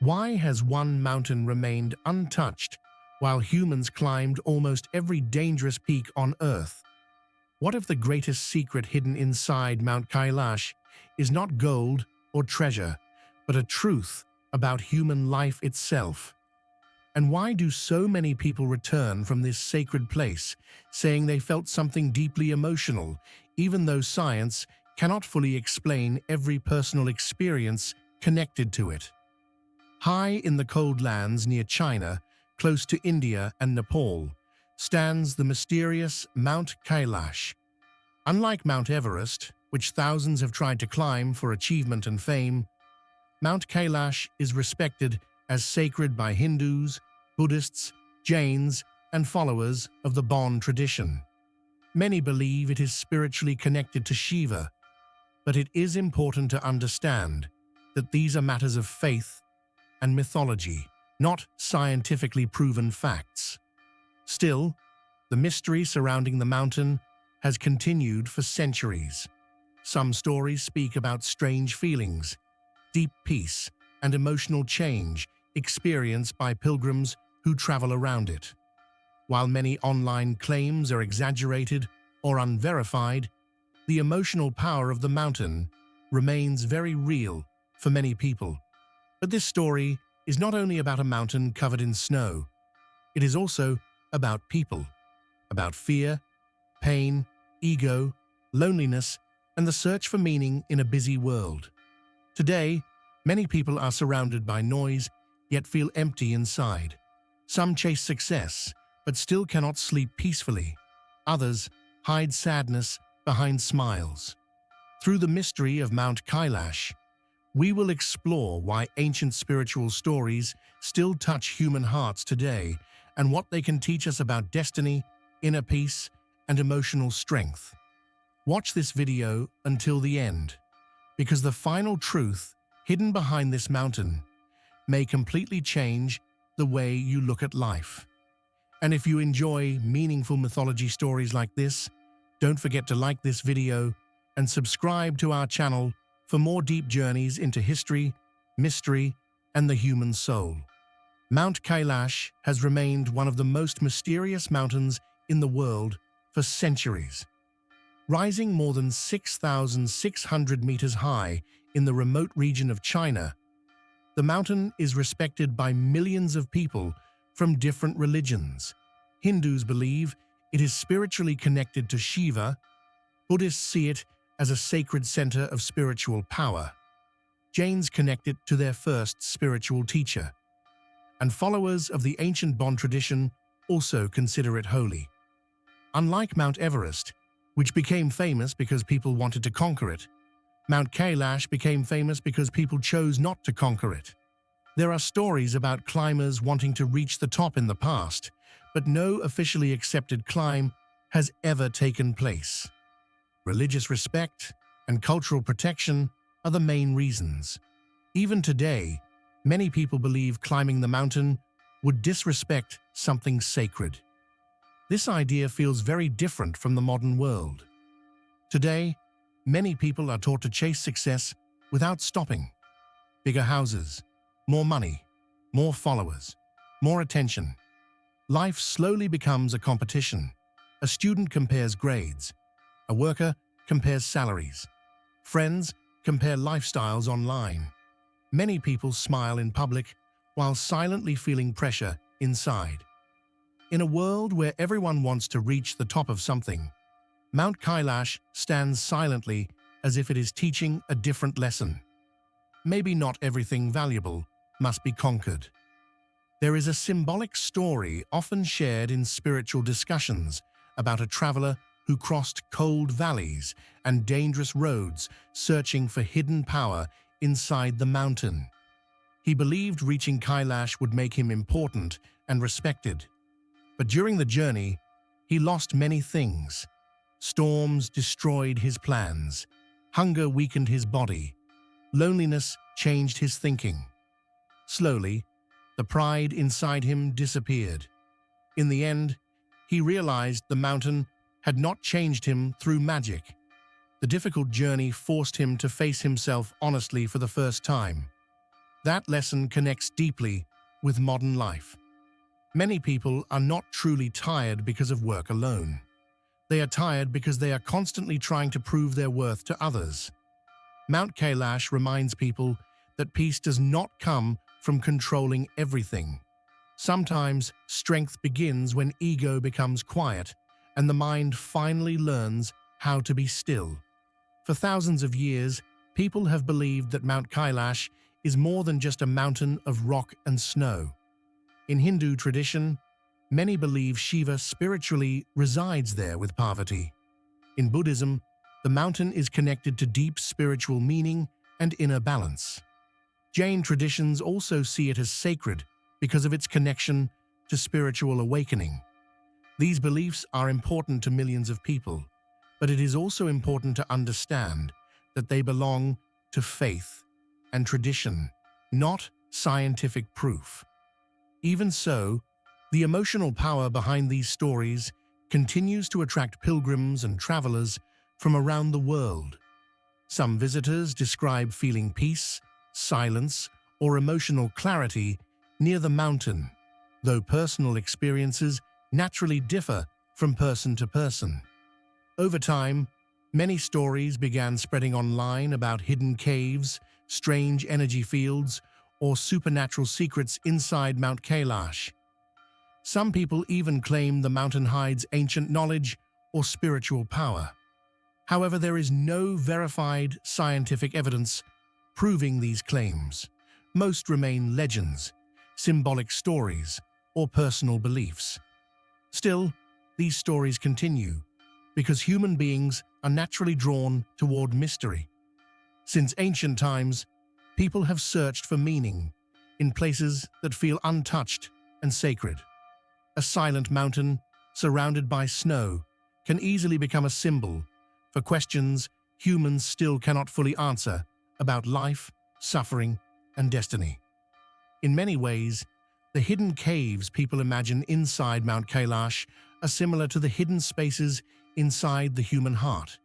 Why has one mountain remained untouched while humans climbed almost every dangerous peak on Earth? What if the greatest secret hidden inside Mount Kailash is not gold or treasure, but a truth about human life itself? And why do so many people return from this sacred place, saying they felt something deeply emotional, even though science cannot fully explain every personal experience connected to it? High in the cold lands near China, close to India and Nepal, stands the mysterious Mount Kailash. Unlike Mount Everest, which thousands have tried to climb for achievement and fame, Mount Kailash is respected as sacred by Hindus, Buddhists, Jains, and followers of the Bon tradition. Many believe it is spiritually connected to Shiva, but it is important to understand that these are matters of faith and mythology, not scientifically proven facts. Still, the mystery surrounding the mountain has continued for centuries. Some stories speak about strange feelings, deep peace, and emotional change experienced by pilgrims who travel around it. While many online claims are exaggerated or unverified, the emotional power of the mountain remains very real for many people. But this story is not only about a mountain covered in snow, it is also about people, about fear, pain, ego, loneliness, and the search for meaning in a busy world. Today, many people are surrounded by noise, yet feel empty inside. Some chase success, but still cannot sleep peacefully. Others hide sadness behind smiles. Through the mystery of Mount Kailash, we will explore why ancient spiritual stories still touch human hearts today and what they can teach us about destiny, inner peace, and emotional strength. Watch this video until the end, because the final truth hidden behind this mountain may completely change the way you look at life. And if you enjoy meaningful mythology stories like this, don't forget to like this video and subscribe to our channel for more deep journeys into history, mystery, and the human soul. Mount Kailash has remained one of the most mysterious mountains in the world for centuries. Rising more than 6,600 meters high in the remote region of China, the mountain is respected by millions of people from different religions. Hindus believe it is spiritually connected to Shiva. Buddhists see it as a sacred center of spiritual power. Jains connect it to their first spiritual teacher. And followers of the ancient Bon tradition also consider it holy. Unlike Mount Everest, which became famous because people wanted to conquer it, Mount Kailash became famous because people chose not to conquer it. There are stories about climbers wanting to reach the top in the past, but no officially accepted climb has ever taken place. Religious respect and cultural protection are the main reasons. Even today, many people believe climbing the mountain would disrespect something sacred. This idea feels very different from the modern world. Today, many people are taught to chase success without stopping. Bigger houses, more money, more followers, more attention. Life slowly becomes a competition. A student compares grades. A worker compares salaries. Friends compare lifestyles online. Many people smile in public while silently feeling pressure inside. In a world where everyone wants to reach the top of something, Mount Kailash stands silently as if it is teaching a different lesson. Maybe not everything valuable must be conquered. There is a symbolic story often shared in spiritual discussions about a traveler who crossed cold valleys and dangerous roads searching for hidden power inside the mountain. He believed reaching Kailash would make him important and respected. But during the journey, he lost many things. Storms destroyed his plans. Hunger weakened his body. Loneliness changed his thinking. Slowly, the pride inside him disappeared. In the end, he realized the mountain had not changed him through magic. The difficult journey forced him to face himself honestly for the first time. That lesson connects deeply with modern life. Many people are not truly tired because of work alone. They are tired because they are constantly trying to prove their worth to others. Mount Kailash reminds people that peace does not come from controlling everything. Sometimes strength begins when ego becomes quiet and the mind finally learns how to be still. For thousands of years, people have believed that Mount Kailash is more than just a mountain of rock and snow. In Hindu tradition, many believe Shiva spiritually resides there with Parvati. In Buddhism, the mountain is connected to deep spiritual meaning and inner balance. Jain traditions also see it as sacred because of its connection to spiritual awakening. These beliefs are important to millions of people, but it is also important to understand that they belong to faith and tradition, not scientific proof. Even so, the emotional power behind these stories continues to attract pilgrims and travelers from around the world. Some visitors describe feeling peace, silence, or emotional clarity near the mountain, though personal experiences naturally differ from person to person. Over time, many stories began spreading online about hidden caves, strange energy fields, or supernatural secrets inside Mount Kailash. Some people even claim the mountain hides ancient knowledge or spiritual power. However, there is no verified scientific evidence proving these claims. Most remain legends, symbolic stories, or personal beliefs. Still, these stories continue because human beings are naturally drawn toward mystery. Since ancient times, people have searched for meaning in places that feel untouched and sacred. A silent mountain surrounded by snow can easily become a symbol for questions humans still cannot fully answer about life, suffering, and destiny. In many ways, the hidden caves people imagine inside Mount Kailash are similar to the hidden spaces inside the human heart.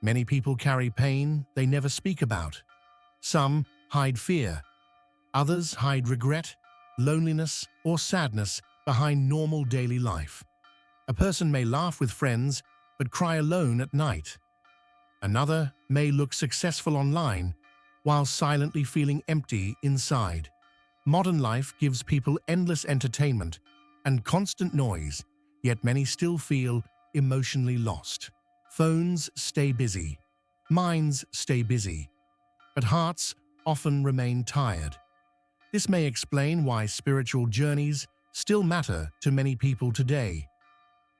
Many people carry pain they never speak about. Some hide fear. Others hide regret, loneliness, or sadness behind normal daily life. A person may laugh with friends but cry alone at night. Another may look successful online while silently feeling empty inside. Modern life gives people endless entertainment and constant noise, yet many still feel emotionally lost. Phones stay busy, minds stay busy, but hearts often remain tired. This may explain why spiritual journeys still matter to many people today.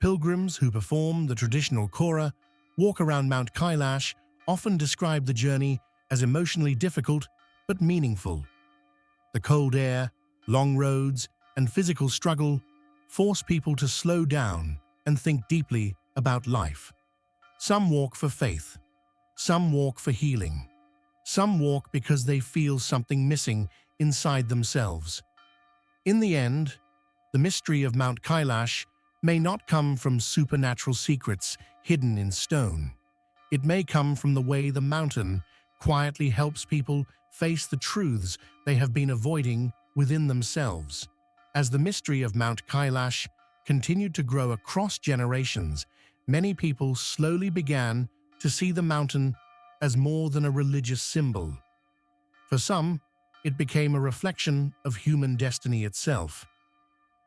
Pilgrims who perform the traditional Kora walk around Mount Kailash often describe the journey as emotionally difficult but meaningful. The cold air, long roads, and physical struggle force people to slow down and think deeply about life. Some walk for faith, some walk for healing, some walk because they feel something missing inside themselves. In the end, the mystery of Mount Kailash may not come from supernatural secrets hidden in stone. It may come from the way the mountain quietly helps people face the truths they have been avoiding within themselves. As the mystery of Mount Kailash continued to grow across generations, many people slowly began to see the mountain as more than a religious symbol. For some, it became a reflection of human destiny itself.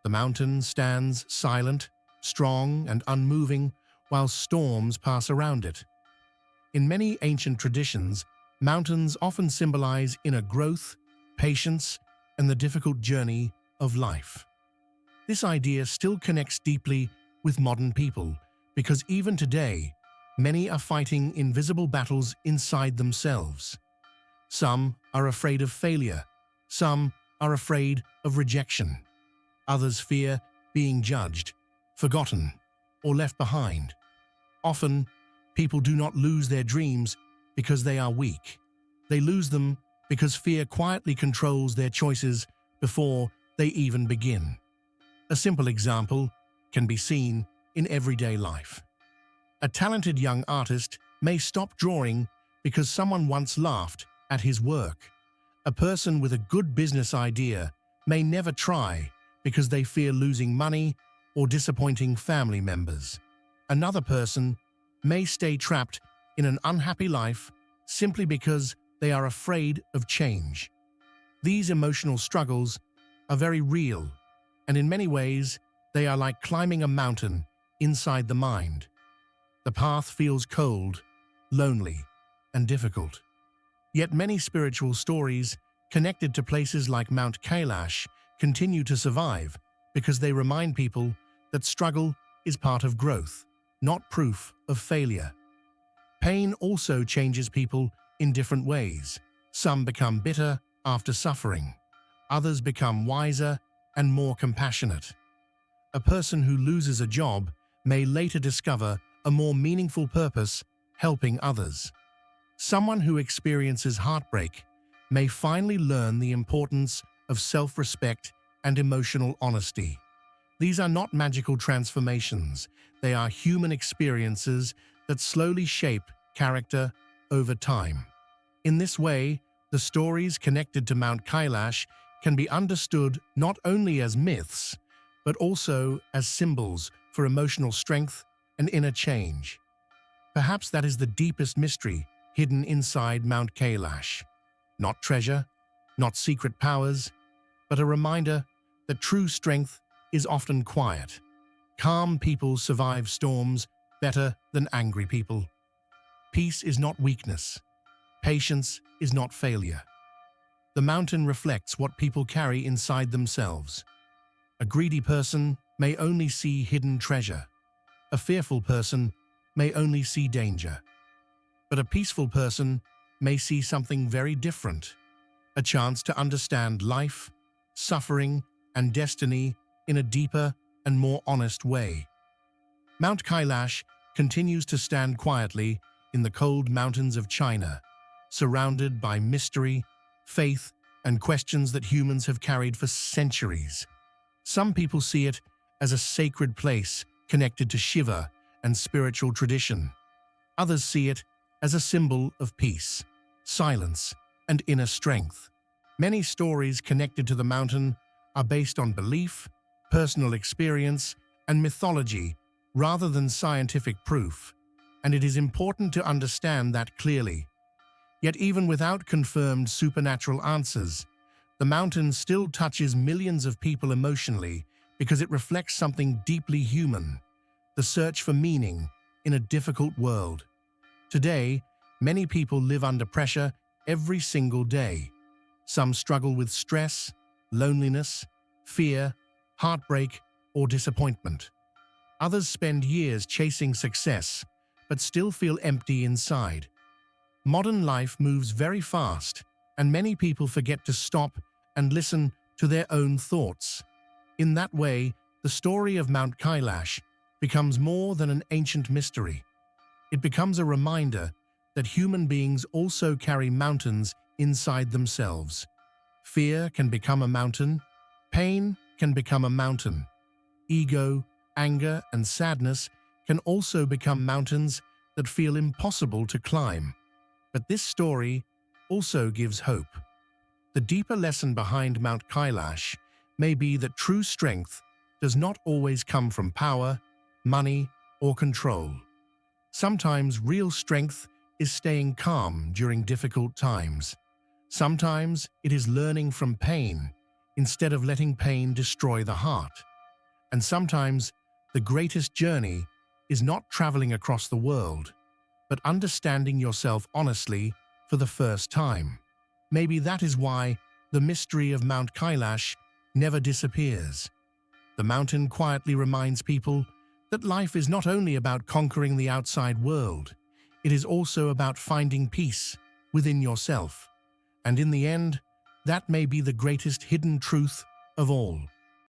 The mountain stands silent, strong, and unmoving while storms pass around it. In many ancient traditions, mountains often symbolize inner growth, patience, and the difficult journey of life. This idea still connects deeply with modern people because even today, many are fighting invisible battles inside themselves. Some are afraid of failure, some are afraid of rejection. Others fear being judged, forgotten, or left behind. Often, people do not lose their dreams because they are weak. They lose them because fear quietly controls their choices before they even begin. A simple example can be seen in everyday life. A talented young artist may stop drawing because someone once laughed at his work. A person with a good business idea may never try because they fear losing money or disappointing family members. Another person may stay trapped in an unhappy life simply because they are afraid of change. These emotional struggles are very real, and in many ways, they are like climbing a mountain inside the mind. The path feels cold, lonely, and difficult. Yet many spiritual stories connected to places like Mount Kailash continue to survive because they remind people that struggle is part of growth, not proof of failure. Pain also changes people in different ways. Some become bitter after suffering. Others become wiser and more compassionate. A person who loses a job may later discover a more meaningful purpose helping others. Someone who experiences heartbreak may finally learn the importance of self-respect and emotional honesty. These are not magical transformations. They are human experiences that slowly shape character over time. In this way, the stories connected to Mount Kailash can be understood not only as myths, but also as symbols for emotional strength and inner change. Perhaps that is the deepest mystery hidden inside Mount Kailash. Not treasure, not secret powers, but a reminder that true strength is often quiet. Calm people survive storms better than angry people. Peace is not weakness. Patience is not failure. The mountain reflects what people carry inside themselves. A greedy person may only see hidden treasure. A fearful person may only see danger. But a peaceful person may see something very different, a chance to understand life, suffering, and destiny in a deeper and more honest way. Mount Kailash continues to stand quietly in the cold mountains of China, surrounded by mystery, faith, and questions that humans have carried for centuries. Some people see it as a sacred place connected to Shiva and spiritual tradition. Others see it as a symbol of peace, silence, and inner strength. Many stories connected to the mountain are based on belief, personal experience, and mythology rather than scientific proof, and it is important to understand that clearly. Yet even without confirmed supernatural answers, the mountain still touches millions of people emotionally because it reflects something deeply human, the search for meaning in a difficult world. Today, many people live under pressure every single day. Some struggle with stress, loneliness, fear, heartbreak, or disappointment. Others spend years chasing success, but still feel empty inside. Modern life moves very fast, and many people forget to stop and listen to their own thoughts. In that way, the story of Mount Kailash becomes more than an ancient mystery. It becomes a reminder that human beings also carry mountains inside themselves. Fear can become a mountain. Pain can become a mountain. Ego, anger, and sadness can also become mountains that feel impossible to climb. But this story also gives hope. The deeper lesson behind Mount Kailash may be that true strength does not always come from power, money, or control. Sometimes real strength is staying calm during difficult times. Sometimes it is learning from pain instead of letting pain destroy the heart. And sometimes the greatest journey is not traveling across the world, but understanding yourself honestly for the first time. Maybe that is why the mystery of Mount Kailash never disappears. The mountain quietly reminds people that life is not only about conquering the outside world, it is also about finding peace within yourself. And in the end, that may be the greatest hidden truth of all.